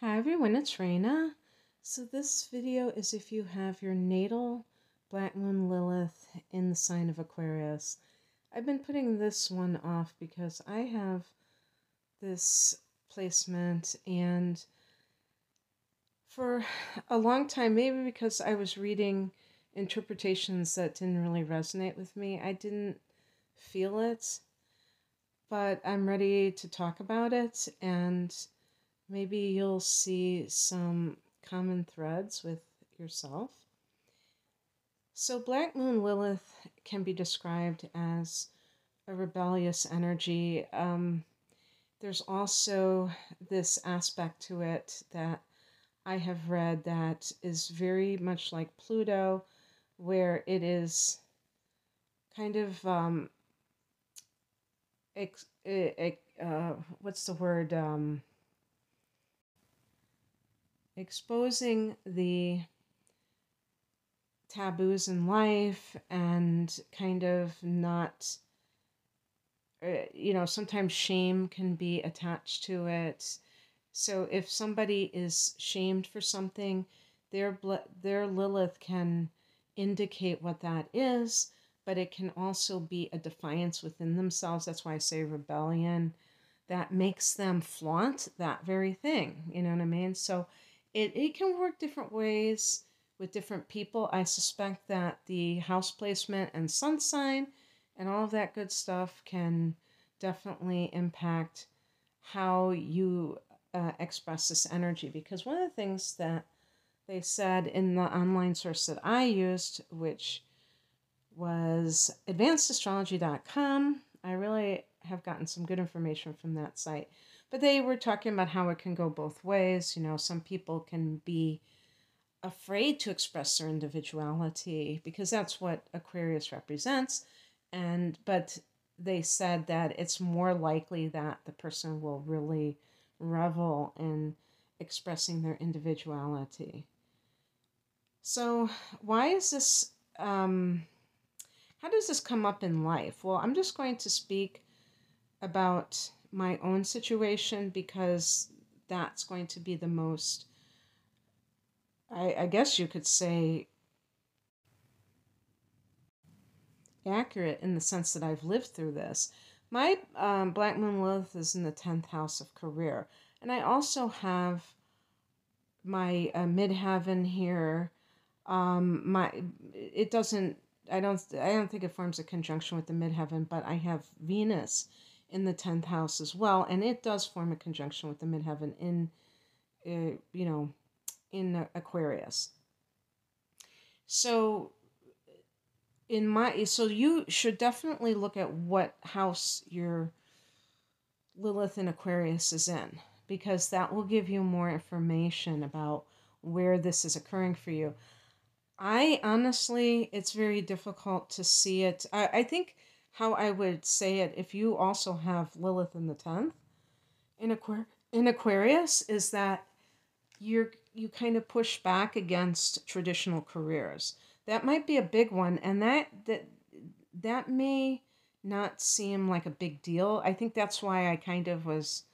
Hi everyone, it's Raina. So this video is if you have your natal Black Moon Lilith in the sign of Aquarius. I've been putting this one off because I have this placement, and for a long time, maybe because I was reading interpretations that didn't really resonate with me, I didn't feel it, but I'm ready to talk about it, and maybe you'll see some common threads with yourself. So, Black Moon Lilith can be described as a rebellious energy. There's also this aspect to it that I have read that is very much like Pluto, where it is kind of what's the word? Exposing the taboos in life, and kind of not, sometimes shame can be attached to it. So if somebody is shamed for something, their Lilith can indicate what that is, but it can also be a defiance within themselves. That's why I say rebellion, that makes them flaunt that very thing. You know what I mean? So it can work different ways with different people. I suspect that the house placement and sun sign and all of that good stuff can definitely impact how you express this energy. Because one of the things that they said in the online source that I used, which was advancedastrology.com, I really have gotten some good information from that site. But they were talking about how it can go both ways. You know, some people can be afraid to express their individuality because that's what Aquarius represents. But they said that it's more likely that the person will really revel in expressing their individuality. So why is this, how does this come up in life? Well, I'm just going to speak about my own situation because that's going to be the most, I guess you could say, accurate in the sense that I've lived through this. My Black Moon Lilith is in the 10th house of career, and I also have my midheaven here. It doesn't. I don't think it forms a conjunction with the midheaven, but I have Venus in the 10th house as well, and it does form a conjunction with the midheaven in, in Aquarius. So so you should definitely look at what house your Lilith in Aquarius is in, because that will give you more information about where this is occurring for you. I honestly, it's very difficult to see it. I think how I would say it, if you also have Lilith in the 10th in Aquarius, is that you kind of push back against traditional careers. That might be a big one, and that may not seem like a big deal. I think that's why I kind of was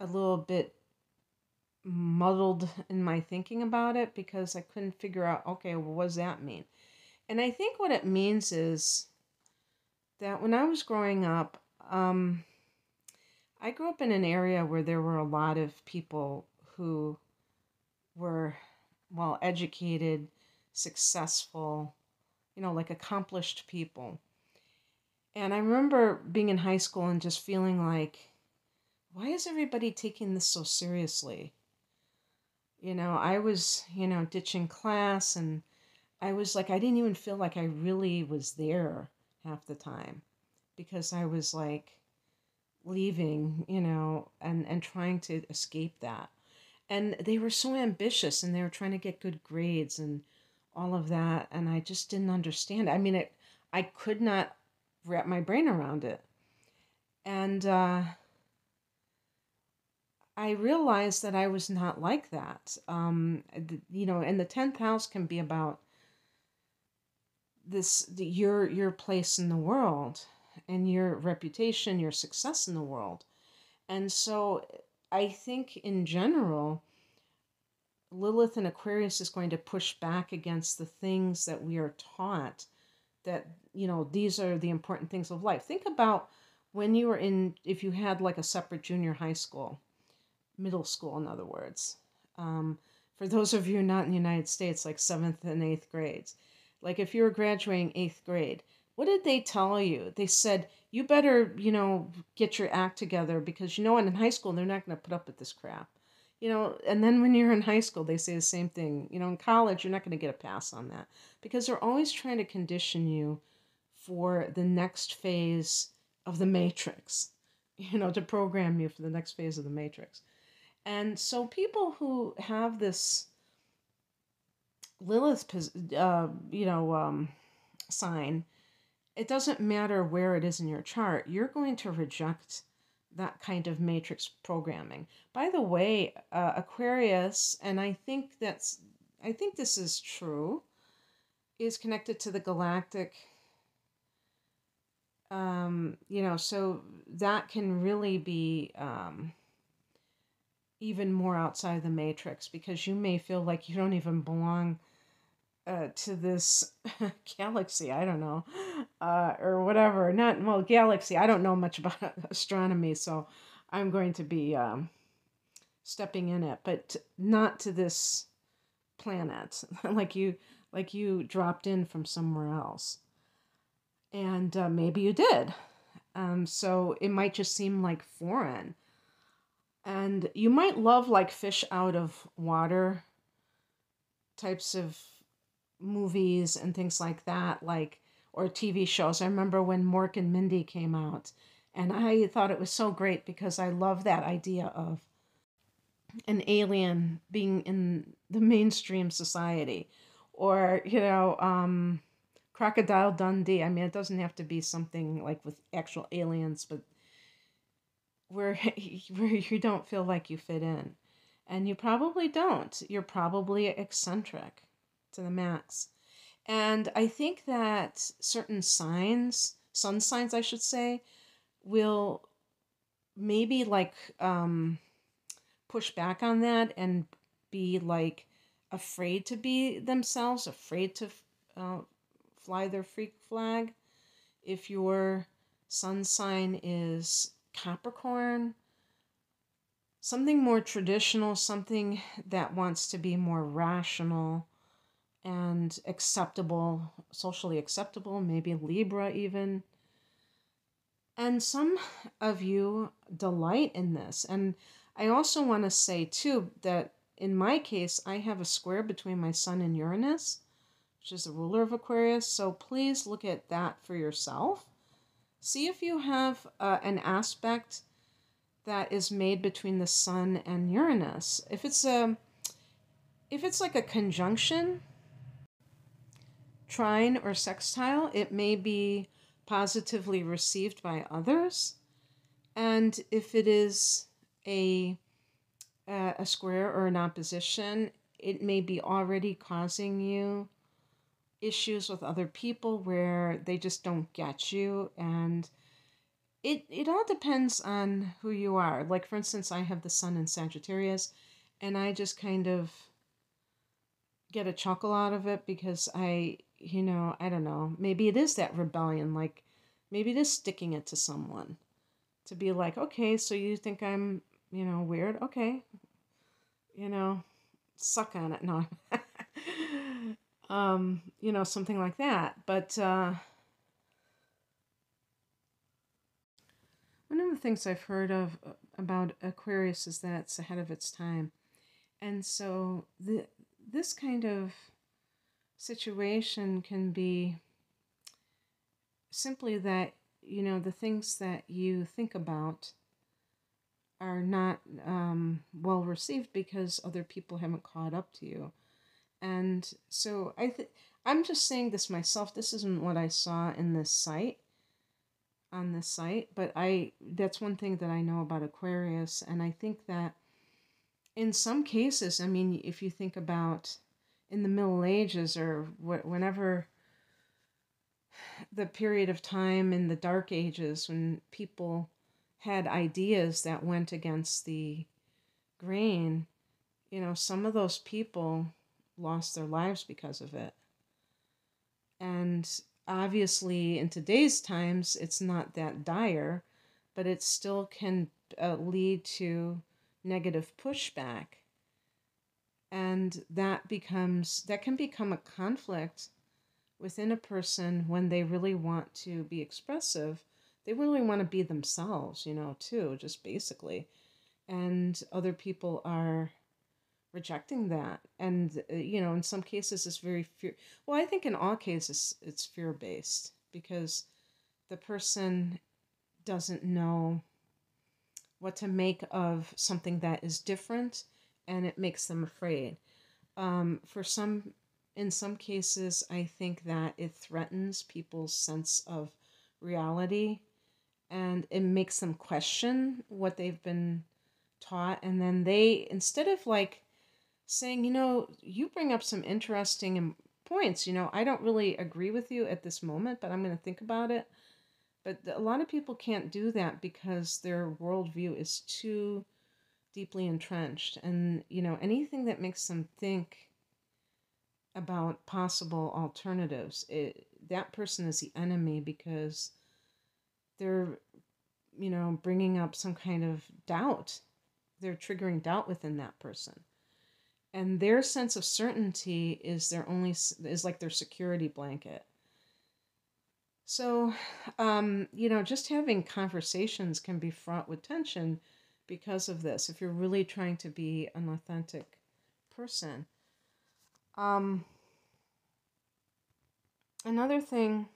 a little bit muddled in my thinking about it, because I couldn't figure out, okay, well, what does that mean? And I think what it means is that when I was growing up, I grew up in an area where there were a lot of people who were well educated, successful, like accomplished people. And I remember being in high school and just feeling like, why is everybody taking this so seriously? I was, ditching class, and I was like, I didn't even feel like I really was there half the time, because I was like leaving, and trying to escape that. And they were so ambitious, and they were trying to get good grades and all of that, and I just didn't understand. I mean, I could not wrap my brain around it. And I realized that I was not like that. And the 10th house can be about your place in the world, and your reputation, your success in the world. And so I think in general, Lilith in Aquarius is going to push back against the things that we are taught that, these are the important things of life. Think about when you were if you had like a separate junior high school, middle school, in other words. For those of you not in the United States, like 7th and 8th grades, like if you were graduating 8th grade, what did they tell you? They said, you better, get your act together because, and in high school, they're not going to put up with this crap. And then when you're in high school, they say the same thing. In college, you're not going to get a pass on that because they're always trying to condition you for the next phase of the matrix, to program you for the next phase of the matrix. And so people who have this Lilith, sign, it doesn't matter where it is in your chart, you're going to reject that kind of matrix programming. By the way, Aquarius, and I think this is true, is connected to the galactic, so that can really be even more outside the matrix, because you may feel like you don't even belong to this galaxy, I don't know, or whatever. Galaxy, I don't know much about astronomy, so I'm going to be stepping in it, but not to this planet, like you dropped in from somewhere else. And maybe you did. So it might just seem like foreign. And you might love like fish out of water types of movies and things like that, or TV shows. I remember when Mork and Mindy came out, and I thought it was so great because I love that idea of an alien being in the mainstream society. Or, Crocodile Dundee. I mean, it doesn't have to be something like with actual aliens, but where you don't feel like you fit in. And you probably don't. You're probably eccentric to the max. And I think that certain signs, sun signs I should say, will maybe push back on that and be like afraid to be themselves, afraid to fly their freak flag. If your sun sign is Capricorn, something more traditional, something that wants to be more rational and acceptable, socially acceptable, maybe Libra even. And some of you delight in this. And I also want to say too that in my case, I have a square between my Sun and Uranus, which is the ruler of Aquarius. So please look at that for yourself. See if you have an aspect that is made between the Sun and Uranus. If it's like a conjunction, trine, or sextile, it may be positively received by others. And if it is a square or an opposition, it may be already causing you issues with other people where they just don't get you. And it all depends on who you are. Like, for instance, I have the Sun in Sagittarius, and I just kind of get a chuckle out of it because I don't know, maybe it is that rebellion, like maybe it is sticking it to someone to be like, okay, so you think I'm, weird? Okay. Suck on it. No. Something like that. But one of the things I've heard of about Aquarius is that it's ahead of its time. And so this kind of situation can be simply that, the things that you think about are not well received because other people haven't caught up to you. And so I'm just saying this myself. This isn't what I saw in this site, but that's one thing that I know about Aquarius. And I think that in some cases, I mean, if you think about in the Middle Ages or whenever the period of time in the Dark Ages when people had ideas that went against the grain, some of those people lost their lives because of it. And obviously, in today's times, it's not that dire, but it still can lead to negative pushback. And that can become a conflict within a person when they really want to be expressive. They really want to be themselves, too, just basically. And other people are rejecting that. And, in some cases, it's very fear. Well, I think in all cases, it's fear based because the person doesn't know what to make of something that is different, and it makes them afraid. In some cases, I think that it threatens people's sense of reality, and it makes them question what they've been taught. And then they, instead of like saying, you bring up some interesting points, I don't really agree with you at this moment, but I'm going to think about it. But a lot of people can't do that because their worldview is too deeply entrenched. And, anything that makes them think about possible alternatives, that person is the enemy because they're, bringing up some kind of doubt. They're triggering doubt within that person. And their sense of certainty is like their security blanket. So, just having conversations can be fraught with tension because of this, if you're really trying to be an authentic person. Another thing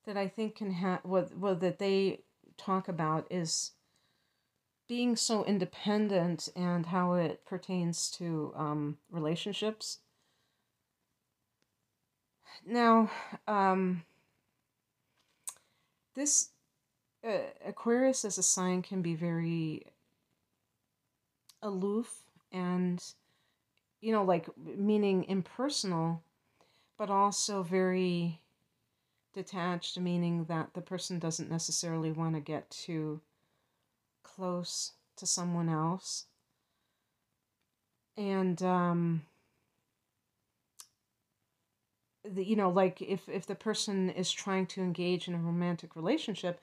that I think can that they talk about is being so independent and how it pertains to relationships. Now, this Aquarius as a sign can be very aloof and, like meaning impersonal, but also very detached, meaning that the person doesn't necessarily want to get too close to someone else. And, like if the person is trying to engage in a romantic relationship,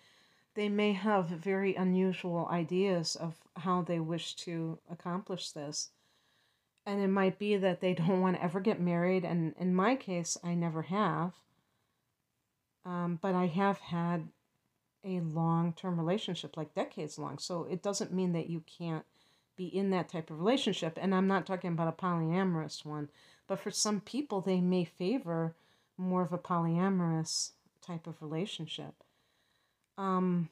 they may have very unusual ideas of how they wish to accomplish this. And it might be that they don't want to ever get married. And in my case, I never have. But I have had a long-term relationship, like decades long. So it doesn't mean that you can't be in that type of relationship. And I'm not talking about a polyamorous one. But for some people, they may favor more of a polyamorous type of relationship. And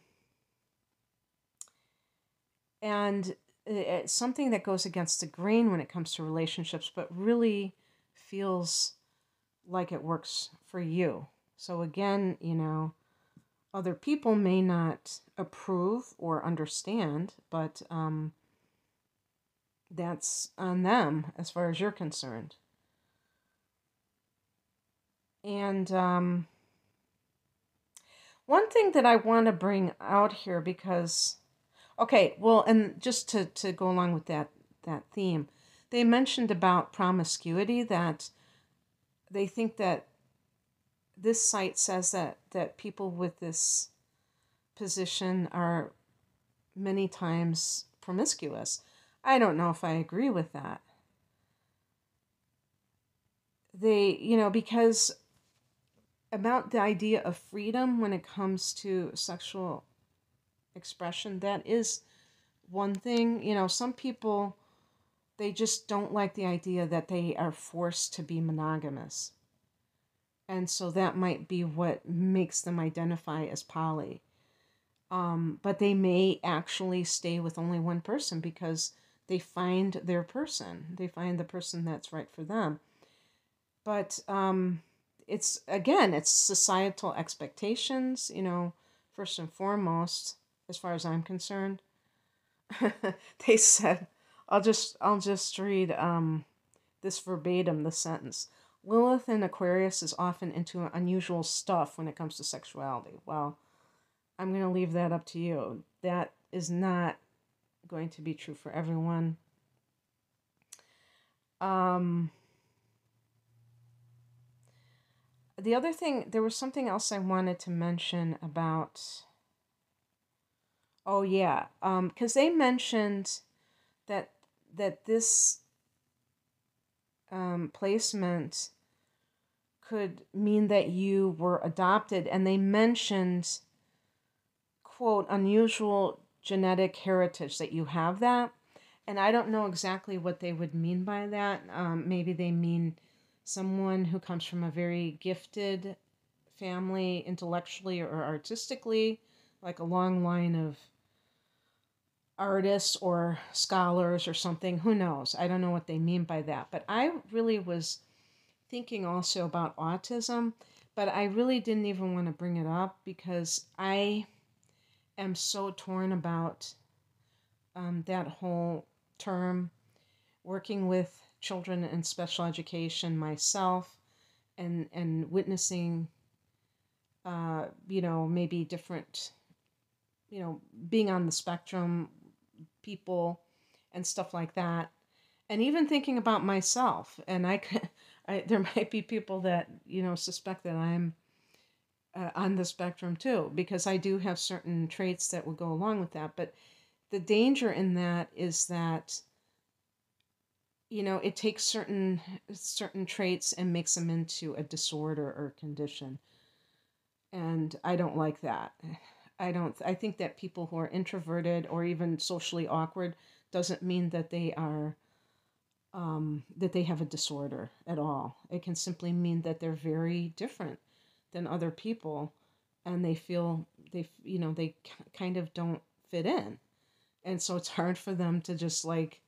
it's something that goes against the grain when it comes to relationships, but really feels like it works for you. So again, other people may not approve or understand, but that's on them as far as you're concerned. And one thing that I want to bring out here because, okay, well, and just to go along with that theme, they mentioned about promiscuity, that they think that this site says that people with this position are many times promiscuous. I don't know if I agree with that. Because about the idea of freedom when it comes to sexual expression, that is one thing. Some people, they just don't like the idea that they are forced to be monogamous. And so that might be what makes them identify as poly. But they may actually stay with only one person because they find their person. They find the person that's right for them. But it's societal expectations, first and foremost, as far as I'm concerned. They said, I'll just read this verbatim, the sentence. Lilith in Aquarius is often into unusual stuff when it comes to sexuality. Well, I'm going to leave that up to you. That is not going to be true for everyone. Um, the other thing, there was something else I wanted to mention about. Oh yeah, because they mentioned that this placement could mean that you were adopted, and they mentioned, quote, unusual genetic heritage, that you have that. And I don't know exactly what they would mean by that. Maybe they mean someone who comes from a very gifted family, intellectually or artistically, like a long line of artists or scholars or something. Who knows? I don't know what they mean by that. But I really was thinking also about autism, but I really didn't even want to bring it up because I am so torn about that whole term, working with children in special education myself, and witnessing, maybe different, being on the spectrum, people, and stuff like that, and even thinking about myself. And there might be people that suspect that I'm on the spectrum too, because I do have certain traits that would go along with that. But the danger in that is that it takes certain traits and makes them into a disorder or condition, and I don't like that. I think that people who are introverted or even socially awkward doesn't mean that they are that they have a disorder at all. It can simply mean that they're very different than other people, and they feel they kind of don't fit in, and so it's hard for them to just like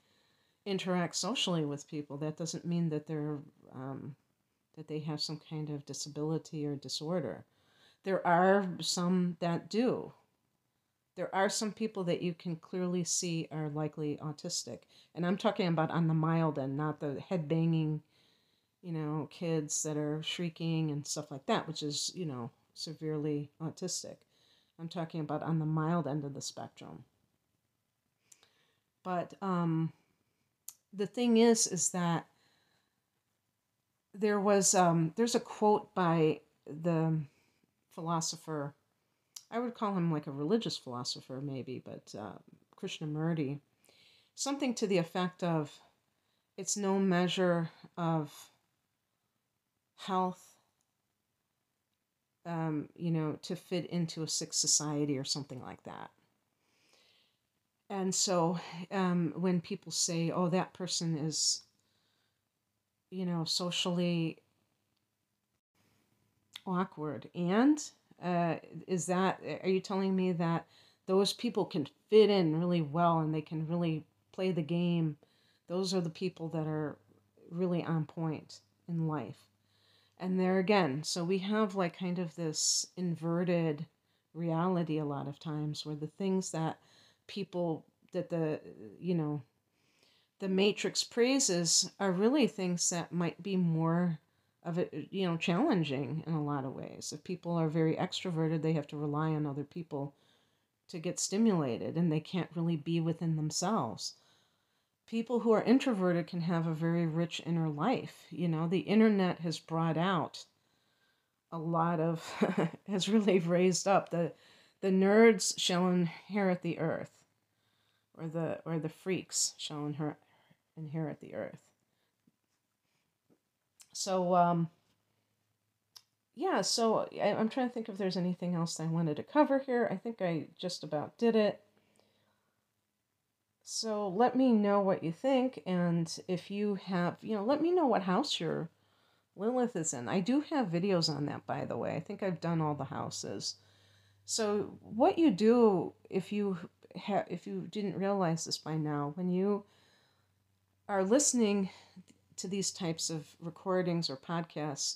interact socially with people. That doesn't mean that that they have some kind of disability or disorder. There are some that do. There are some people that you can clearly see are likely autistic. And I'm talking about on the mild end, not the head banging, kids that are shrieking and stuff like that, which is, severely autistic. I'm talking about on the mild end of the spectrum. But the thing is that there's a quote by the philosopher. I would call him like a religious philosopher, maybe, but Krishnamurti, something to the effect of, it's no measure of health, to fit into a sick society or something like that. And so when people say, oh, that person is, socially awkward, and are you telling me that those people can fit in really well and they can really play the game? Those are the people that are really on point in life. And there again, so we have like kind of this inverted reality a lot of times, where the things that people, that the matrix praises, are really things that might be more of it, challenging in a lot of ways. If people are very extroverted, they have to rely on other people to get stimulated, and they can't really be within themselves. People who are introverted can have a very rich inner life. The internet has brought out a lot of, has really raised up the nerds shall inherit the earth, or the freaks shall inherit the earth. So yeah, so I'm trying to think if there's anything else I wanted to cover here. I think I just about did it. So let me know what you think, and if you have, let me know what house your Lilith is in. I do have videos on that, by the way. I think I've done all the houses. So what you do, if you didn't realize this by now, when you are listening to these types of recordings or podcasts,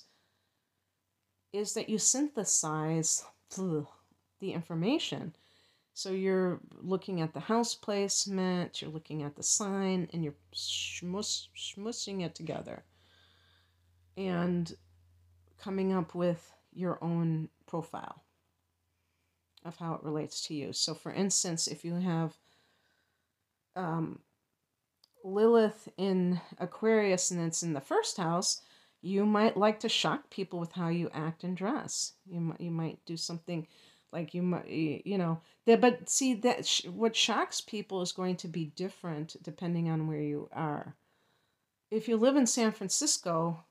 is that you synthesize the information. So you're looking at the house placement, you're looking at the sign, and you're smushing it together and coming up with your own profile of how it relates to you. So for instance, if you have Lilith in Aquarius and it's in the first house, you might like to shock people with how you act and dress. You might do something like you might, but see that what shocks people is going to be different depending on where you are. If you live in San Francisco,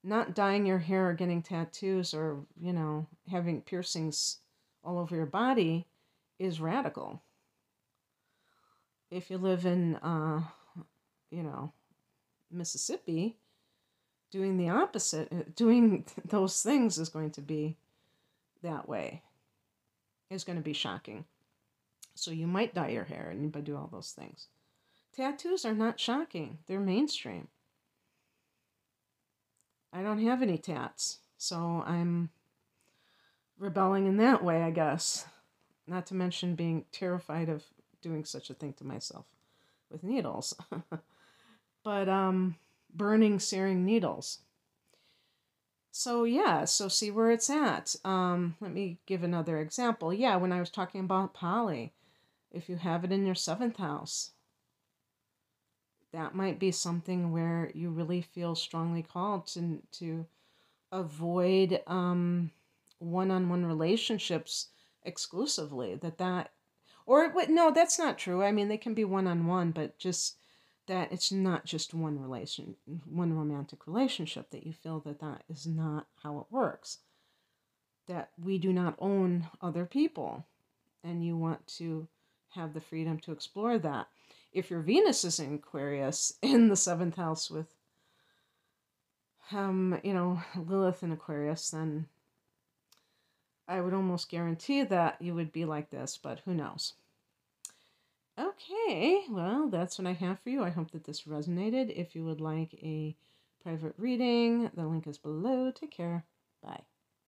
not dyeing your hair or getting tattoos or, having piercings all over your body is radical. If you live in, Mississippi, doing the opposite, doing those things is going to be that way, is going to be shocking. So you might dye your hair and do all those things. Tattoos are not shocking. They're mainstream. I don't have any tats, so I'm rebelling in that way, I guess. Not to mention being terrified of doing such a thing to myself with needles. But burning, searing needles. So yeah, so see where it's at. Let me give another example. Yeah, when I was talking about poly, if you have it in your 7th house, that might be something where you really feel strongly called to avoid one-on-one relationships exclusively. No, that's not true. I mean, they can be one-on-one, but just that it's not just one romantic relationship, that you feel that is not how it works. That we do not own other people, and you want to have the freedom to explore that. If your Venus is in Aquarius in the 7th house with, Lilith in Aquarius, then I would almost guarantee that you would be like this, but who knows? Okay, well, that's what I have for you. I hope that this resonated. If you would like a private reading, the link is below. Take care. Bye.